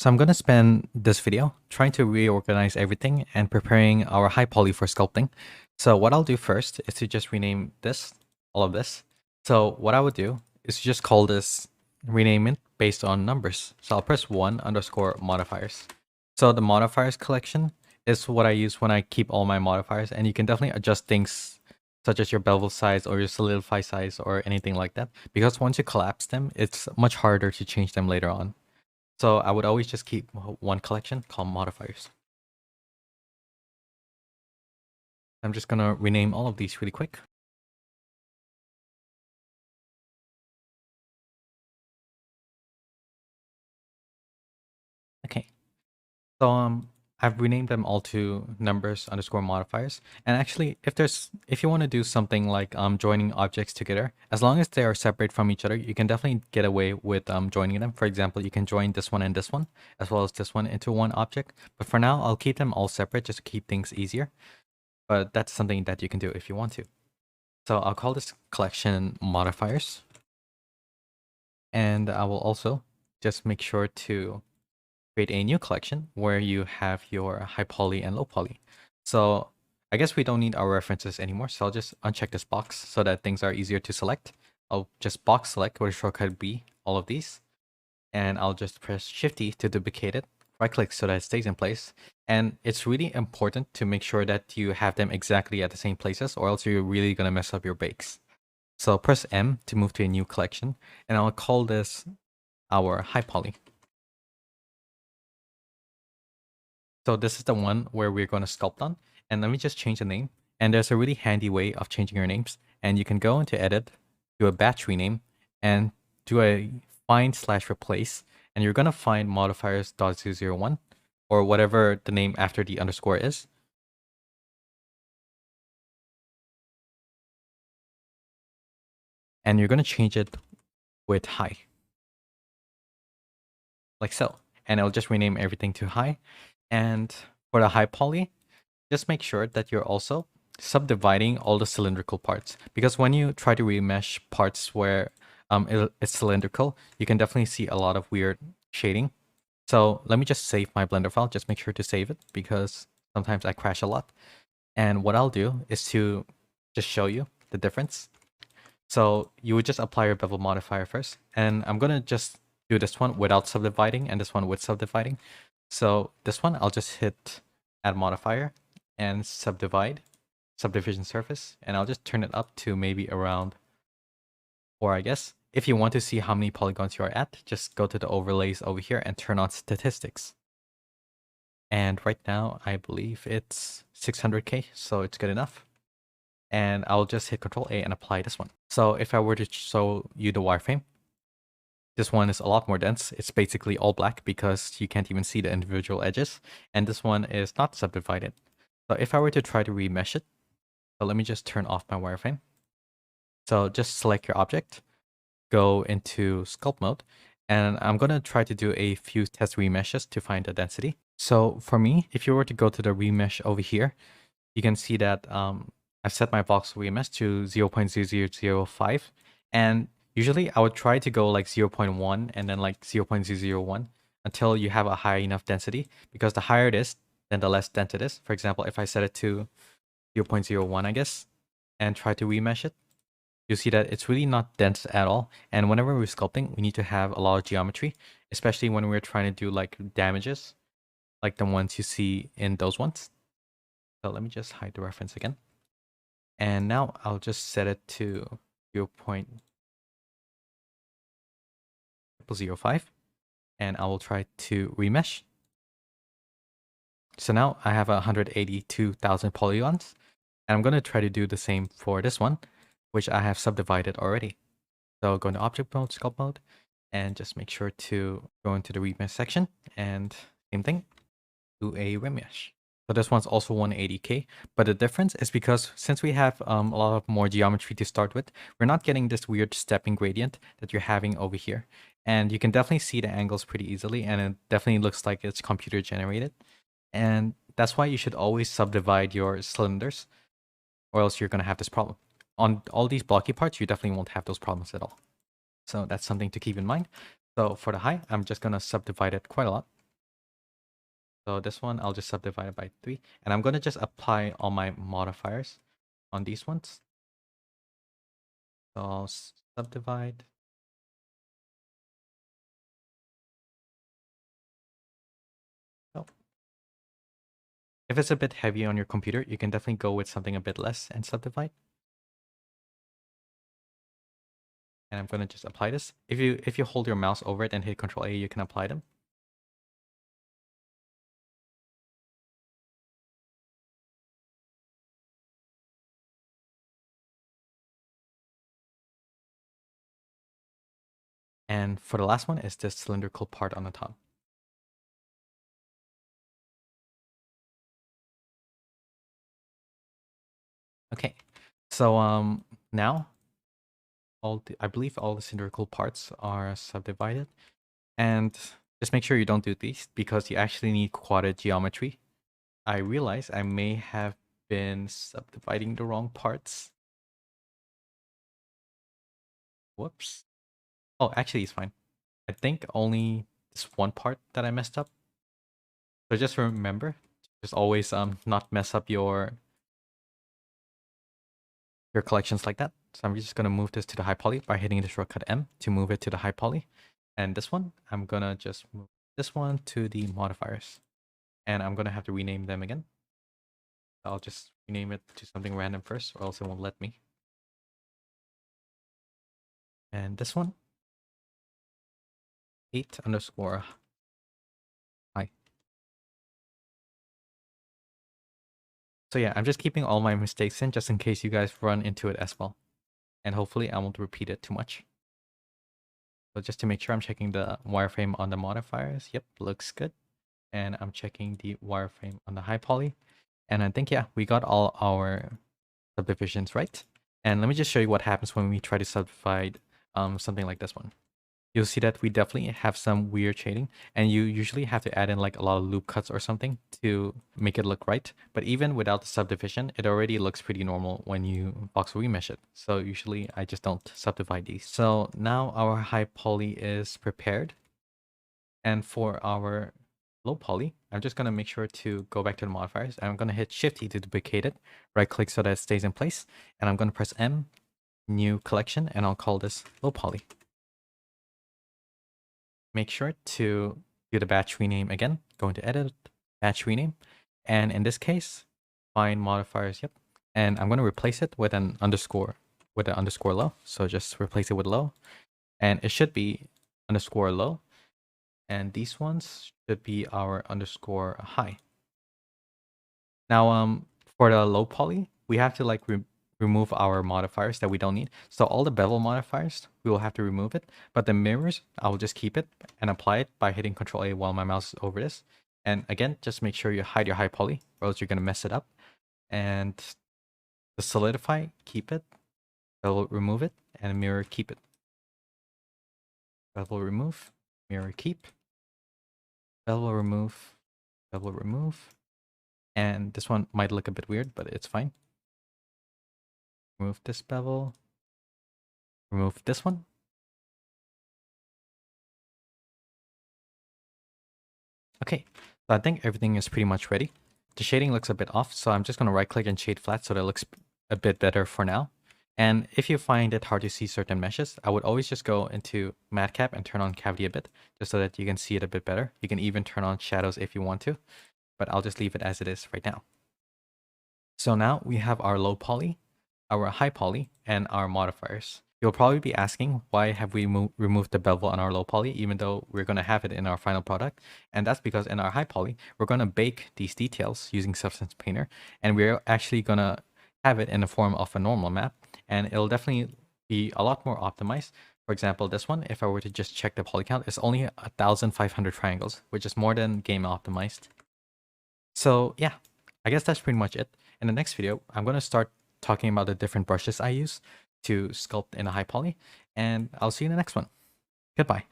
So I'm going to spend this video trying to reorganize everything and preparing our high poly for sculpting. So what I'll do first is to just rename this, all of this. So what I would do is to just call this, rename it based on numbers. So I'll press 1_modifiers. So the modifiers collection is what I use when I keep all my modifiers, and you can definitely adjust things such as your bevel size or your solidify size or anything like that. Because once you collapse them, it's much harder to change them later on. So I would always just keep one collection called modifiers. I'm just gonna rename all of these really quick. Okay. So I've renamed them all to numbers_modifiers. And actually, if you want to do something like joining objects together, as long as they are separate from each other, you can definitely get away with joining them. For example, you can join this one and this one, as well as this one into one object. But for now, I'll keep them all separate just to keep things easier. But that's something that you can do if you want to. So I'll call this collection modifiers. And I will also just make sure to create a new collection where you have your high poly and low poly. So I guess we don't need our references anymore. So I'll just uncheck this box so that things are easier to select. I'll just box select with shortcut B, all of these. And I'll just press Shift E to duplicate it. Right click so that it stays in place. And it's really important to make sure that you have them exactly at the same places, or else you're really going to mess up your bakes. So press M to move to a new collection, and I'll call this our high poly. So this is the one where we're going to sculpt on. And let me just change the name. And there's a really handy way of changing your names. And you can go into edit, do a batch rename, and do a find/replace. And you're going to find modifiers.001 or whatever the name after the underscore is. And you're going to change it with high. Like so. And I'll just rename everything to high. And for the high poly, just make sure that you're also subdividing all the cylindrical parts, because when you try to remesh parts where it's cylindrical, you can definitely see a lot of weird shading. So let me just save my Blender file. Just make sure to save it because sometimes I crash a lot. And what I'll do is to just show you the difference. So you would just apply your bevel modifier first, and I'm gonna just do this one without subdividing and this one with subdividing. So this one, I'll just hit add modifier and subdivision surface, and I'll just turn it up to maybe around 4, I guess. If you want to see how many polygons you are at, just go to the overlays over here and turn on statistics. And right now, I believe it's 600k, so it's good enough. And I'll just hit Control A and apply this one. So if I were to show you the wireframe, this one is a lot more dense. It's basically all black because you can't even see the individual edges. And this one is not subdivided. So if I were to try to remesh it, so let me just turn off my wireframe. So just select your object, go into sculpt mode, and I'm going to try to do a few test remeshes to find the density. So for me, if you were to go to the remesh over here, you can see that I've set my voxel remesh to 0.0005, and usually I would try to go like 0.1 and then like 0.001 until you have a high enough density, because the higher it is, then the less dense it is. For example, if I set it to 0.01, I guess, and try to remesh it, you see that it's really not dense at all. And whenever we're sculpting, we need to have a lot of geometry, especially when we're trying to do like damages, like the ones you see in those ones. So let me just hide the reference again. And now I'll just set it to 0.005, and I will try to remesh. So now I have 182,000 polygons, and I'm going to try to do the same for this one, which I have subdivided already. So go into object mode, sculpt mode, and just make sure to go into the remesh section, and same thing, do a remesh. So this one's also 180k, but the difference is because since we have a lot of more geometry to start with, we're not getting this weird stepping gradient that you're having over here. And you can definitely see the angles pretty easily, and it definitely looks like it's computer generated. And that's why you should always subdivide your cylinders, or else you're going to have this problem. On all these blocky parts, you definitely won't have those problems at all. So that's something to keep in mind. So for the high, I'm just going to subdivide it quite a lot. So this one, I'll just subdivide it by 3. And I'm going to just apply all my modifiers on these ones. So I'll subdivide. Oh. If it's a bit heavy on your computer, you can definitely go with something a bit less and subdivide. And I'm going to just apply this. If you hold your mouse over it and hit Control A, you can apply them. And for the last one is this cylindrical part on the top. Okay, so now I believe all the cylindrical parts are subdivided, and just make sure you don't do these because you actually need quadratic geometry. I realize I may have been subdividing the wrong parts. Whoops. Oh, actually, it's fine. I think only this one part that I messed up. So just remember, just always not mess up your collections like that. So I'm just gonna move this to the high poly by hitting the shortcut M to move it to the high poly. And this one, I'm gonna just move this one to the modifiers. And I'm gonna have to rename them again. I'll just rename it to something random first, or else it won't let me. And this one, 8_. So yeah, I'm just keeping all my mistakes in just in case you guys run into it as well. And hopefully I won't repeat it too much. So just to make sure I'm checking the wireframe on the modifiers. Yep, looks good. And I'm checking the wireframe on the high poly. And I think, yeah, we got all our subdivisions right. And let me just show you what happens when we try to subdivide something like this one. You'll see that we definitely have some weird shading, and you usually have to add in like a lot of loop cuts or something to make it look right. But even without the subdivision, it already looks pretty normal when you voxel remesh it. So usually I just don't subdivide these. So now our high poly is prepared. And for our low poly, I'm just going to make sure to go back to the modifiers. And I'm going to hit Shift E to duplicate it, right click so that it stays in place. And I'm going to press M, new collection, and I'll call this low poly. Make sure to do the batch rename again. Go into edit, batch rename. And in this case, find modifiers, yep. And I'm going to replace it with an underscore, low. So just replace it with low. And it should be underscore low. And these ones should be our underscore high. Now, for the low poly, we have to like remove our modifiers that we don't need. So all the bevel modifiers, we will have to remove it. But the mirrors, I will just keep it and apply it by hitting Control A while my mouse is over this. And again, just make sure you hide your high poly, or else you're going to mess it up. And the solidify, keep it. Bevel, remove it. And mirror, keep it. Bevel, remove. Mirror, keep. Bevel, remove. Bevel, remove. And this one might look a bit weird, but it's fine. Remove this bevel. Remove this one. Okay, so I think everything is pretty much ready. The shading looks a bit off, so I'm just going to right click and shade flat so that it looks a bit better for now. And if you find it hard to see certain meshes, I would always just go into Matcap and turn on Cavity a bit, just so that you can see it a bit better. You can even turn on shadows if you want to, but I'll just leave it as it is right now. So now we have our low poly, our high poly, and our modifiers. You'll probably be asking, why have we removed the bevel on our low poly, even though we're going to have it in our final product? And that's because in our high poly, we're going to bake these details using Substance Painter, and we're actually going to have it in the form of a normal map, and it'll definitely be a lot more optimized. For example, this one, if I were to just check the poly count, it's only 1,500 triangles, which is more than game optimized. So yeah, I guess that's pretty much it. In the next video, I'm going to start talking about the different brushes I use to sculpt in a high poly, and I'll see you in the next one. Goodbye.